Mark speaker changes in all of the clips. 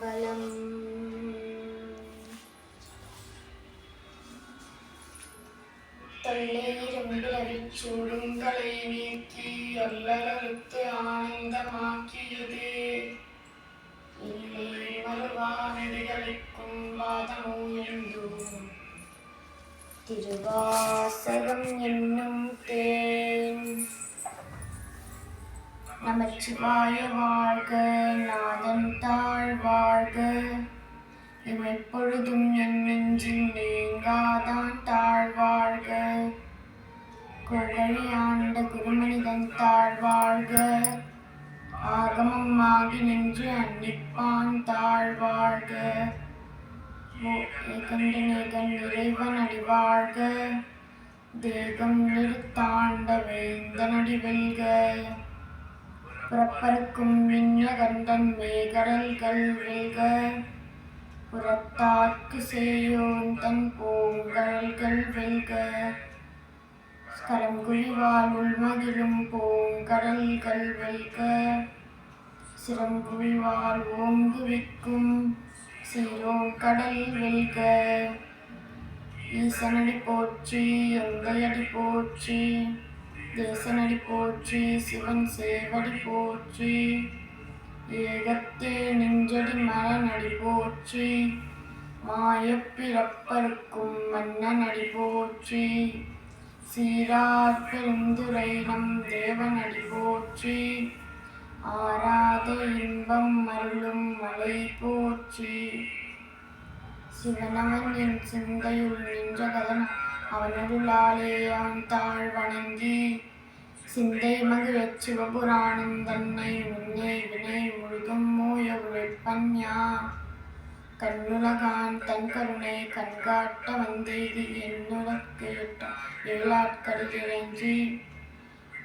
Speaker 1: பலம் தொல்லையிரம்பிளவிச்சூடுங்களை நீக்கி அல்லலறுத்து ஆனந்தமாக்கியது. இல்லை மறுவானதிகளுக்கும் வாதமுயர்ந்தோம் திருவாசகம் என்னும் தேன். நமச்சிவாய வாழ்க, நாதன் தாழ் வாழ்க, இமைப்பொழுதும் என் நெஞ்சில் நீங்காதான் தாழ் வாழ்க. கோகழி ஆண்ட குருமனிதன் தாழ் வாழ்க, ஆகமம் ஆகி நின்று அன்னிப்பான் தாழ் வாழ்க. ஏகண்டநேகன் இறைவன் அடி வாழ்க, தேகம் நிறுத்தாண்ட வேந்தனடி வெல்க. புறப்பருக்கும் விஞ்ஞகண்டன் மேகடல்கள் வெல்க, புறத்தார்க்கு சேயோன் தன் பூங்கடல்கள் வெல்க. கரங்குழிவாள் உள்மகிழும் பூங்கடல்கள் வெல்க, சிறங்குழிவாள் ஓங்குவிக்கும் சீரோன் கடல் வெல்க. ஈசனடி போற்றி, எந்தையடி போற்றி, தேசனடி போற்றி, சிவன் சேவடி போற்றி, ஏகத்தே நின்றடி மரநடி போற்றி, மாயப்பிறப்பருக்கும் மன்னனடி போற்றி, சீரார் பெருந்துரை நம் தேவனடி போற்றி, ஆராத இன்பம் அருளும் மலை போற்றி. சிவனவன் என் சிந்தையுள் நின்றகதன் அவனருளாலே அவன் தாழ் வணங்கி, சிந்தை மகிழச் சிவபுராணம் தன்னை முன்னே வினை முழுதும் மூய உழைப்பன் யான். கண்ணுலகான் தன் கருணை கண்காட்ட வந்தேதி என்னுலக்கு ஏழாட்கடல் இறைஞ்சி,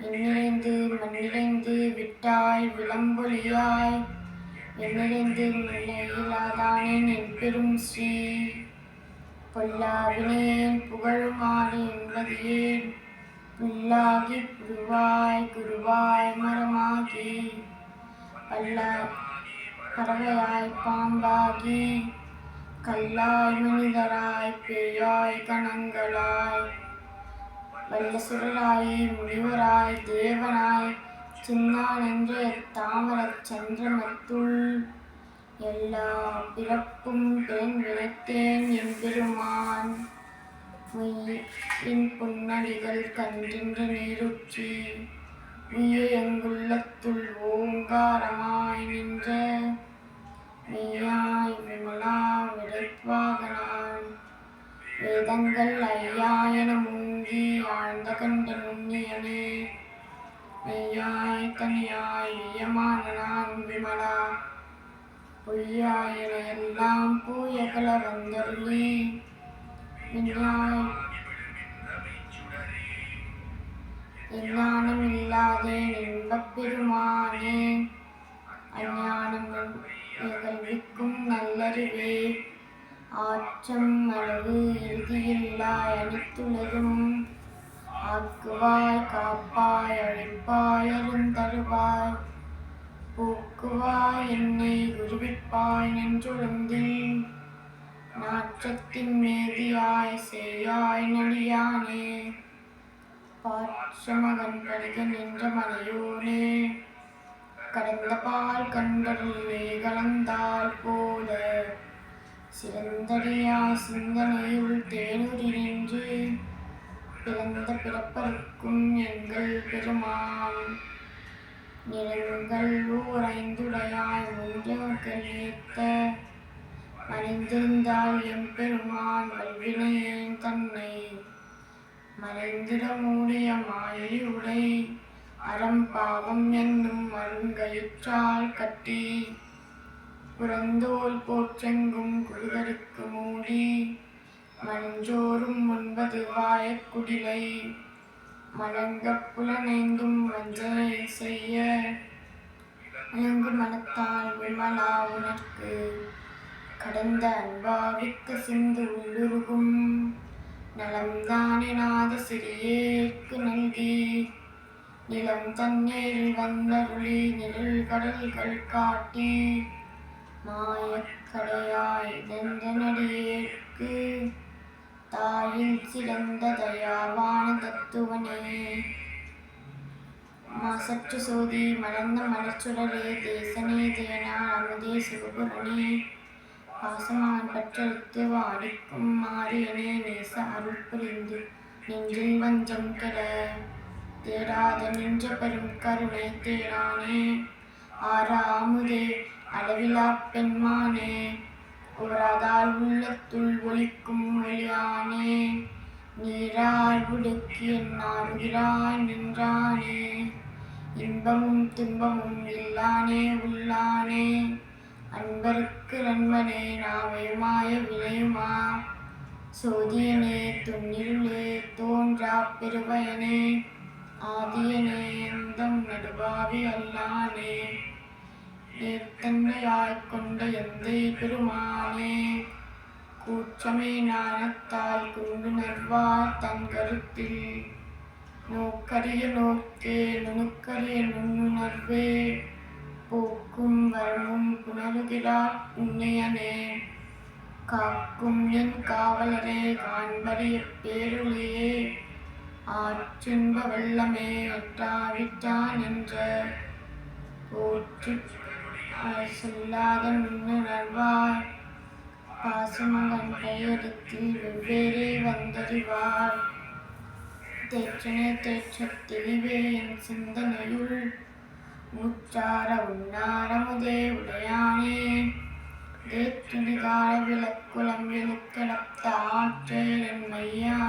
Speaker 1: எண்ணிறைந்து மண்ணிறைந்து விட்டாய் விளம்பொலியாய், எண்ணிறைந்து முல்லையிலாதானேன் என் பெரும் ஸ்ரீ. பொல்லாவினேன் புகழுமாறு என்பதியேன், புல்லாகி குருவாய் குருவாய் மரமாகி, பறவையாய் பாம்பாகி, கல்லாய் மனிதராய் பேயாய் கணங்களாய், வல்லசுரராய் முனிவராய் தேவனாய், சின்னானென்ற தாமரச் சந்திரமத்துள் எல்லா பிறப்பும் பெண் விளைத்தேன் எம்பெருமான். மெய்யின் பொன்னடிகள் கண்டின்ற நீருற்றி, உய்ய எங்குள்ளத்துள் ஓங்காரமாய் நின்ற மெய்யாய் விமலா விடைப்பாகனான். வேதங்கள் ஐயா என மூங்கி ஆழ்ந்த கண்ட நுண்ணியனே, மெய்யாய் தனியாய் வியமான நான் விமலா, பொய்யாய் என எல்லாம் பூயகல வந்தருளி, விஞ்ஞாய் எஞ்ஞானம் இல்லாதேன் இன்பப் பெருமானே. அஞ்ஞானம் கல்விக்கும் நல்லறிவே, ஆற்றம் அழகு இறுதியில்லாய் அனைத்துலகும், ஆக்குவாய் காப்பாய் அழிப்பாய் அருந்தருவாய், போக்குவாய் என்னை குருவிப்பாய் நெஞ்சுழந்தில், நாற்றத்தின் மேதியாய் சேயாய் நடியானே. பாற்றமகன் பருக நின்ற மலையோனே, கடந்த பால் கண்டருளே கலந்தால் போல, சிறந்தடியாய் சிந்தனையுள் தேனுரி நின்று, பிறந்த பிறப்பருக்கும் எங்கள் பெருமான். நிறங்கள் ஊரைந்துடையாய் முன்றவர்கள் ஏத்த, மறைந்திருந்தால் எம்பெருமான் வல்வினையேன் தன்னை, மறைந்திட மூடிய மாயை உடை அறம்பாவம் என்னும் அருங்கயிற்றால் கட்டி, புறந்தோல் போற்றெங்கும் குருகருக்கு மூடி, மனஞ்சோறும் 9 வாயக்குடிலை, மலங்கப் புலனைந்தும் வஞ்சனை செய்ய, அலங்கு மனத்தால் விமலா உனக்கு, கடந்த அன்பாவிக்க சிந்து உள்ளுருகும், நலம்தானே நாத சிறியேற்கு நல்கி, நிலம் தண்ணீரில் வந்தருளி நிழல் கடல்கள் காட்டி மாயக்கடையாய் நெஞ்சனடியேற்கு தாயில் சிறந்த தயாவான தத்துவனே. மாசற்ற சோதி மலர்ந்த மலர்ச்சுடரே தேசனே தேனார் அமுதே சிவபுரனே பாசமான் பற்றெடுத்து வாடிக்கும் மாறியனே நேச அருள் புரிந்து நெஞ்சில் வஞ்சம் கெட தேடாத நின்ற பெரும் கருணை தேடானே. ஆரா அமுதே அளவிலா பெண்மானே ஓராதால் உள்ளத்துள் ஒளிக்கும் ஒளியானே நீரால் உடுக்கி என்னாருகிறாய் நின்றானே இன்பமும் துன்பமும் இல்லானே உள்ளானே அன்பருக்கு நண்பனே நாவையுமாய வினையுமா சோதியனே துன்னிருளே தோன்றா பெருவயனே ஆதியனே அந்தம் நடுவாவி அல்லானே நேர்த்தன்மையாய்க் கொண்ட எந்தை பெருமானே கூற்றமே ஞானத்தால் குண்டுணர்வார் தன் கருத்தில் நோக்கரிய நோக்கே நுணுக்கரிய நுண்ணுணர்வே போக்கும் வரமும் புணருகிறார் புண்ணியனே காக்கும் என் காவலரே காண்பறிய பேருளியே ஆற்றின்ப வெள்ளமே எட்டாவிட்டான் என்ற போற்றி சொல்லாத நுண்ணுணர்வார் பாசுமகன் கையெழுத்தில் வெவ்வேறே வந்தறிவார் தேற்றனே தேற்றத் தெளிவே என் சிந்தனையுள் ஊற்றார உன்னாரமுதே உடையானே தேற்றுதிகார விளக்குளம் விழுக்கெடுத்த ஆற்றேன் என் மையா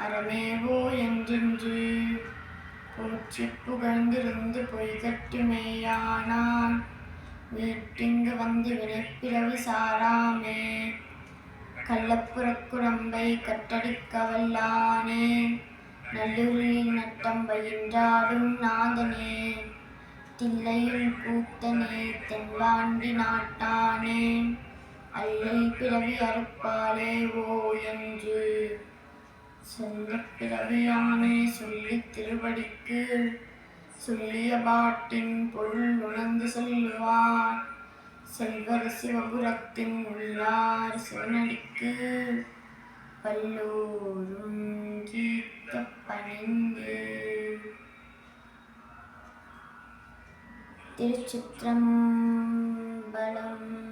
Speaker 1: அறமேவோ என்றென்று போற்றி புகழ்ந்திருந்து பொய்கட்டி மேயானான் வீட்டிங்கு வந்து வினைப்பிறவி சாராமே கள்ளப்புறக்குடம்பை கட்டடிக்க வல்லானே நல்லுருளில் நட்டம் பயின்றாடும் நாதனே தில்லையுள் கூத்தனே தென்பாண்டி நாட்டானே அல்லல் பிறவி அறுப்பாலே ஓ என்று சொந்த பிறவியானே சொல்லித் திருவடிக்கு சொல்லிய பாட்டின் பொருள் உணர்ந்து சொல்லுவார் செல்வர் சிவபுரத்தின் உள்ளார் சிவனடிக்கு பல்லோரும் கீர்த்த பணிந்து. திருச்சிற்றம்பலம்.